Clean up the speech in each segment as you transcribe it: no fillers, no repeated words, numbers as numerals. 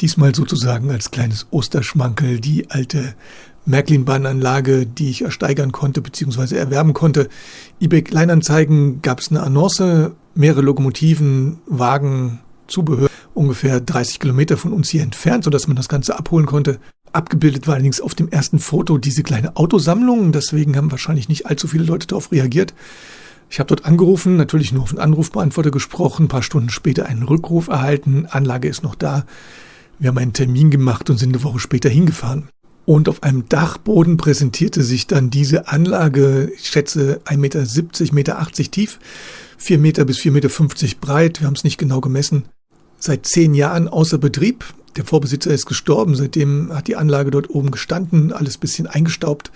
Diesmal sozusagen als kleines Osterschmankerl die alte Märklin-Bahnanlage, die ich ersteigern konnte bzw. erwerben konnte. eBay Kleinanzeigen gab es eine Annonce, mehrere Lokomotiven, Wagen, Zubehör, ungefähr 30 Kilometer von uns hier entfernt, sodass man das Ganze abholen konnte. Abgebildet war allerdings auf dem ersten Foto diese kleine Autosammlung, deswegen haben wahrscheinlich nicht allzu viele Leute darauf reagiert. Ich habe dort angerufen, natürlich nur auf den Anrufbeantworter gesprochen, ein paar Stunden später einen Rückruf erhalten, Anlage ist noch da. Wir haben einen Termin gemacht und sind eine Woche später hingefahren. Und auf einem Dachboden präsentierte sich dann diese Anlage, ich schätze 1,70 Meter, 1,80 Meter tief, 4 Meter bis 4,50 Meter breit, wir haben es nicht genau gemessen. Seit 10 Jahren außer Betrieb, der Vorbesitzer ist gestorben, seitdem hat die Anlage dort oben gestanden, alles ein bisschen eingestaubt,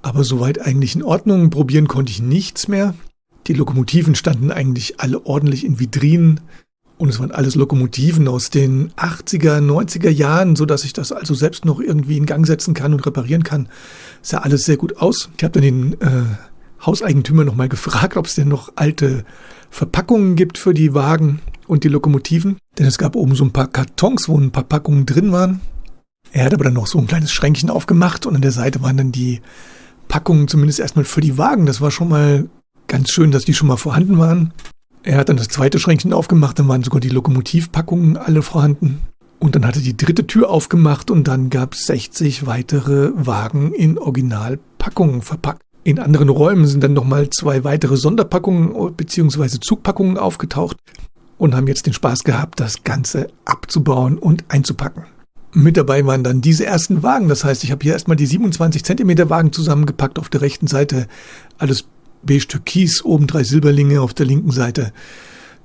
aber soweit eigentlich in Ordnung, probieren konnte ich nichts mehr. Die Lokomotiven standen eigentlich alle ordentlich in Vitrinen. Und es waren alles Lokomotiven aus den 80er, 90er Jahren, sodass ich das also selbst noch irgendwie in Gang setzen kann und reparieren kann. Sah alles sehr gut aus. Ich habe dann den Hauseigentümer nochmal gefragt, ob es denn noch alte Verpackungen gibt für die Wagen und die Lokomotiven. Denn es gab oben so ein paar Kartons, wo ein paar Packungen drin waren. Er hat aber dann noch so ein kleines Schränkchen aufgemacht und an der Seite waren dann die Packungen zumindest erstmal für die Wagen. Das war schon mal ganz schön, dass die schon mal vorhanden waren. Er hat dann das zweite Schränkchen aufgemacht, dann waren sogar die Lokomotivpackungen alle vorhanden. Und dann hat er die dritte Tür aufgemacht und dann gab es 60 weitere Wagen in Originalpackungen verpackt. In anderen Räumen sind dann nochmal 2 weitere Sonderpackungen bzw. Zugpackungen aufgetaucht und haben jetzt den Spaß gehabt, das Ganze abzubauen und einzupacken. Mit dabei waren dann diese ersten Wagen, das heißt, ich habe hier erstmal die 27 cm Wagen zusammengepackt, auf der rechten Seite alles beige Türkis, oben 3 Silberlinge, auf der linken Seite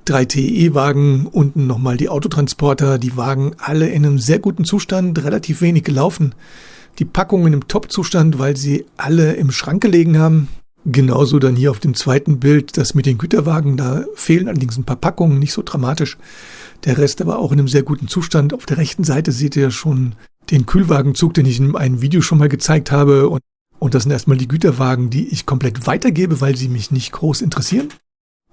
3 TE-Wagen, unten nochmal die Autotransporter, die Wagen alle in einem sehr guten Zustand, relativ wenig gelaufen. Die Packungen im Top-Zustand, weil sie alle im Schrank gelegen haben. Genauso dann hier auf dem zweiten Bild, das mit den Güterwagen, da fehlen allerdings ein paar Packungen, nicht so dramatisch. Der Rest aber auch in einem sehr guten Zustand. Auf der rechten Seite seht ihr schon den Kühlwagenzug, den ich in einem Video schon mal gezeigt habe. Und das sind erstmal die Güterwagen, die ich komplett weitergebe, weil sie mich nicht groß interessieren.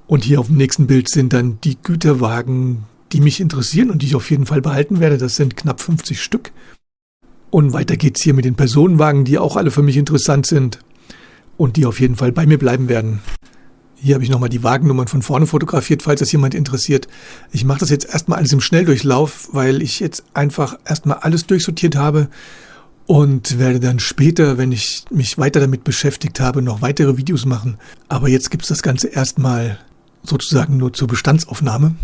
Und hier auf dem nächsten Bild sind dann die Güterwagen, die mich interessieren und die ich auf jeden Fall behalten werde. Das sind knapp 50 Stück. Und weiter geht's hier mit den Personenwagen, die auch alle für mich interessant sind und die auf jeden Fall bei mir bleiben werden. Hier habe ich nochmal die Wagennummern von vorne fotografiert, falls das jemand interessiert. Ich mache das jetzt erstmal alles im Schnelldurchlauf, weil ich jetzt einfach erstmal alles durchsortiert habe. Und werde dann später, wenn ich mich weiter damit beschäftigt habe, noch weitere Videos machen. Aber jetzt gibt es das Ganze erstmal sozusagen nur zur Bestandsaufnahme.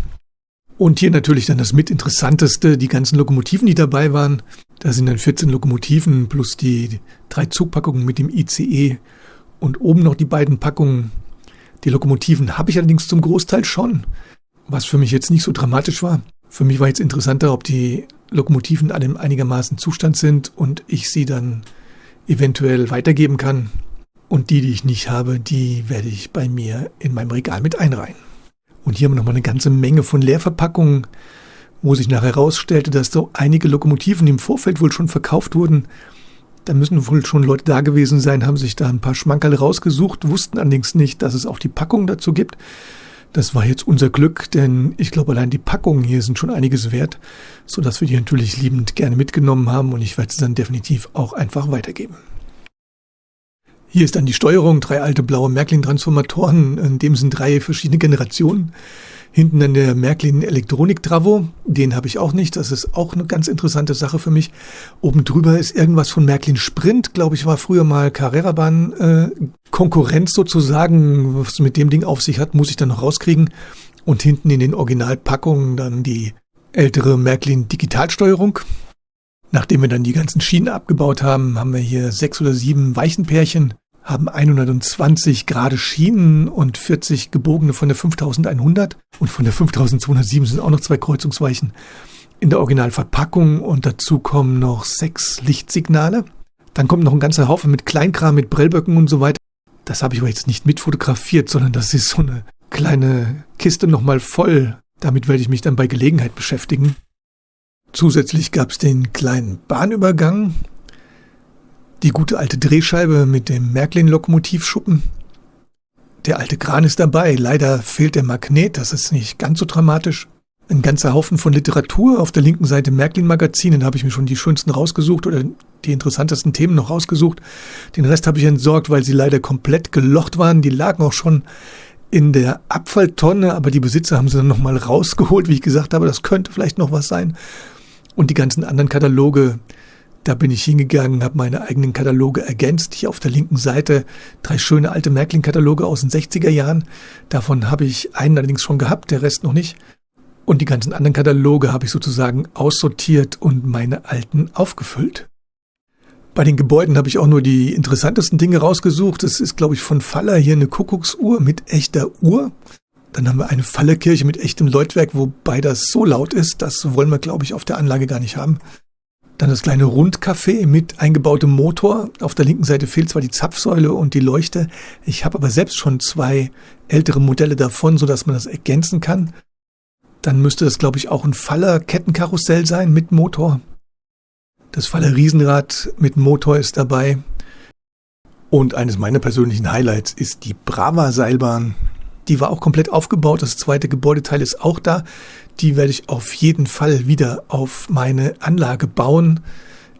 Und hier natürlich dann das mitinteressanteste, die ganzen Lokomotiven, die dabei waren. Da sind dann 14 Lokomotiven plus die 3 Zugpackungen mit dem ICE und oben noch die beiden Packungen. Die Lokomotiven habe ich allerdings zum Großteil schon, was für mich jetzt nicht so dramatisch war. Für mich war jetzt interessanter, ob die Lokomotiven alle im einigermaßen Zustand sind und ich sie dann eventuell weitergeben kann. Und die ich nicht habe, die werde ich bei mir in meinem Regal mit einreihen. Und hier haben wir nochmal eine ganze Menge von Leerverpackungen, wo sich nachher herausstellte, dass so einige Lokomotiven im Vorfeld wohl schon verkauft wurden. Da müssen wohl schon Leute da gewesen sein, haben sich da ein paar Schmankerl rausgesucht, wussten allerdings nicht, dass es auch die Packung dazu gibt. Das war jetzt unser Glück, denn ich glaube, allein die Packungen hier sind schon einiges wert, sodass wir die natürlich liebend gerne mitgenommen haben und ich werde sie dann definitiv auch einfach weitergeben. Hier ist dann die Steuerung, 3 alte blaue Märklin-Transformatoren, in dem sind 3 verschiedene Generationen. Hinten dann der Märklin Elektronik-Travo, den habe ich auch nicht, das ist auch eine ganz interessante Sache für mich. Oben drüber ist irgendwas von Märklin Sprint, glaube ich, war früher mal Carrera-Bahn Konkurrenz sozusagen, was mit dem Ding auf sich hat, muss ich dann noch rauskriegen. Und hinten in den Originalpackungen dann die ältere Märklin Digitalsteuerung. Nachdem wir dann die ganzen Schienen abgebaut haben, haben wir hier 6 oder 7 Weichenpärchen, haben 120 gerade Schienen und 40 gebogene von der 5100 und von der 5207 sind auch noch 2 Kreuzungsweichen in der Originalverpackung und dazu kommen noch 6 Lichtsignale. Dann kommt noch ein ganzer Haufen mit Kleinkram, mit Prellböcken und so weiter. Das habe ich aber jetzt nicht mit fotografiert, sondern das ist so eine kleine Kiste nochmal voll. Damit werde ich mich dann bei Gelegenheit beschäftigen. Zusätzlich gab es den kleinen Bahnübergang, die gute alte Drehscheibe mit dem Märklin-Lokomotivschuppen. Der alte Kran ist dabei, leider fehlt der Magnet, das ist nicht ganz so dramatisch. Ein ganzer Haufen von Literatur. Auf der linken Seite Märklin-Magazin, dann habe ich mir schon die schönsten rausgesucht oder die interessantesten Themen noch rausgesucht. Den Rest habe ich entsorgt, weil sie leider komplett gelocht waren. Die lagen auch schon in der Abfalltonne, aber die Besitzer haben sie dann nochmal rausgeholt, wie ich gesagt habe, das könnte vielleicht noch was sein. Und die ganzen anderen Kataloge, da bin ich hingegangen, habe meine eigenen Kataloge ergänzt. Hier auf der linken Seite 3 schöne alte Märklin-Kataloge aus den 60er Jahren. Davon habe ich einen allerdings schon gehabt, der Rest noch nicht. Und die ganzen anderen Kataloge habe ich sozusagen aussortiert und meine alten aufgefüllt. Bei den Gebäuden habe ich auch nur die interessantesten Dinge rausgesucht. Es ist, glaube ich, von Faller hier eine Kuckucksuhr mit echter Uhr. Dann haben wir eine Fallerkirche mit echtem Läutwerk, wobei das so laut ist, das wollen wir, glaube ich, auf der Anlage gar nicht haben. Dann das kleine Rundcafé mit eingebautem Motor. Auf der linken Seite fehlt zwar die Zapfsäule und die Leuchte. Ich habe aber selbst schon 2 ältere Modelle davon, sodass man das ergänzen kann. Dann müsste das, glaube ich, auch ein Faller-Kettenkarussell sein mit Motor. Das Faller Riesenrad mit Motor ist dabei. Und eines meiner persönlichen Highlights ist die Brava-Seilbahn. Die war auch komplett aufgebaut. Das zweite Gebäudeteil ist auch da. Die werde ich auf jeden Fall wieder auf meine Anlage bauen.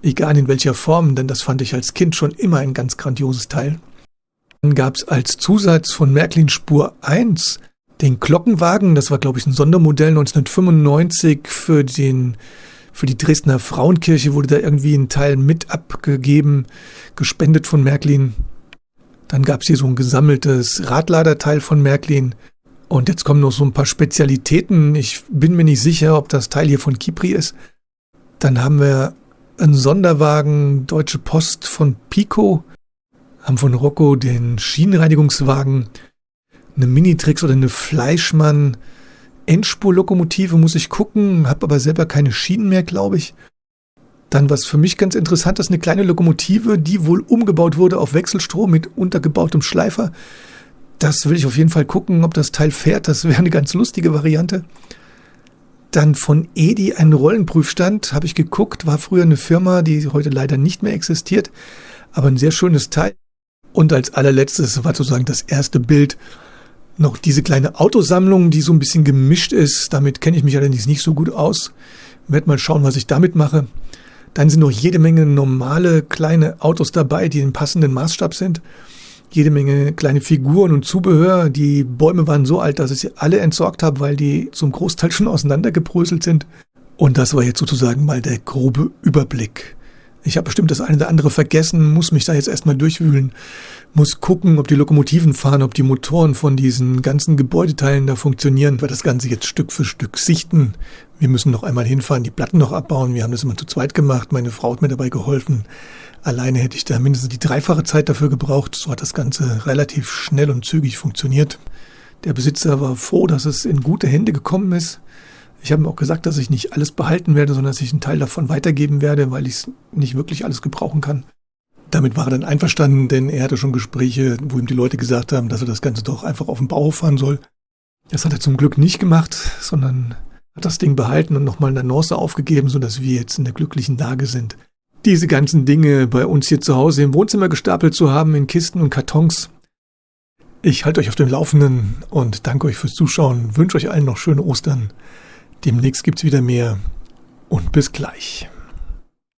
Egal in welcher Form, denn das fand ich als Kind schon immer ein ganz grandioses Teil. Dann gab es als Zusatz von Märklin Spur 1 den Glockenwagen. Das war, glaube ich, ein Sondermodell 1995 für die Dresdner Frauenkirche wurde da irgendwie ein Teil mit abgegeben, gespendet von Märklin. Dann gab es hier so ein gesammeltes Radladerteil von Märklin. Und jetzt kommen noch so ein paar Spezialitäten. Ich bin mir nicht sicher, ob das Teil hier von Kipri ist. Dann haben wir einen Sonderwagen, Deutsche Post von Pico. Haben von Rocco den Schienenreinigungswagen. Eine Minitrix oder eine Fleischmann Endspurlokomotive, muss ich gucken, habe aber selber keine Schienen mehr, glaube ich. Dann, was für mich ganz interessant ist, eine kleine Lokomotive, die wohl umgebaut wurde auf Wechselstrom mit untergebautem Schleifer. Das will ich auf jeden Fall gucken, ob das Teil fährt. Das wäre eine ganz lustige Variante. Dann von Edi ein Rollenprüfstand, habe ich geguckt, war früher eine Firma, die heute leider nicht mehr existiert, aber ein sehr schönes Teil. Und als allerletztes war sozusagen das erste Bild noch diese kleine Autosammlung, die so ein bisschen gemischt ist. Damit kenne ich mich allerdings nicht so gut aus. Werde mal schauen, was ich damit mache. Dann sind noch jede Menge normale kleine Autos dabei, die im passenden Maßstab sind. Jede Menge kleine Figuren und Zubehör. Die Bäume waren so alt, dass ich sie alle entsorgt habe, weil die zum Großteil schon auseinandergebröselt sind. Und das war jetzt sozusagen mal der grobe Überblick. Ich habe bestimmt das eine oder andere vergessen, muss mich da jetzt erstmal durchwühlen, muss gucken, ob die Lokomotiven fahren, ob die Motoren von diesen ganzen Gebäudeteilen da funktionieren. Wir das Ganze jetzt Stück für Stück sichten. Wir müssen noch einmal hinfahren, die Platten noch abbauen. Wir haben das immer zu zweit gemacht. Meine Frau hat mir dabei geholfen. Alleine hätte ich da mindestens die 3-fache Zeit dafür gebraucht. So hat das Ganze relativ schnell und zügig funktioniert. Der Besitzer war froh, dass es in gute Hände gekommen ist. Ich habe ihm auch gesagt, dass ich nicht alles behalten werde, sondern dass ich einen Teil davon weitergeben werde, weil ich es nicht wirklich alles gebrauchen kann. Damit war er dann einverstanden, denn er hatte schon Gespräche, wo ihm die Leute gesagt haben, dass er das Ganze doch einfach auf den Bauhof fahren soll. Das hat er zum Glück nicht gemacht, sondern hat das Ding behalten und nochmal eine Annonce aufgegeben, sodass wir jetzt in der glücklichen Lage sind, diese ganzen Dinge bei uns hier zu Hause im Wohnzimmer gestapelt zu haben, in Kisten und Kartons. Ich halte euch auf dem Laufenden und danke euch fürs Zuschauen, wünsche euch allen noch schöne Ostern. Demnächst gibt's wieder mehr und bis gleich.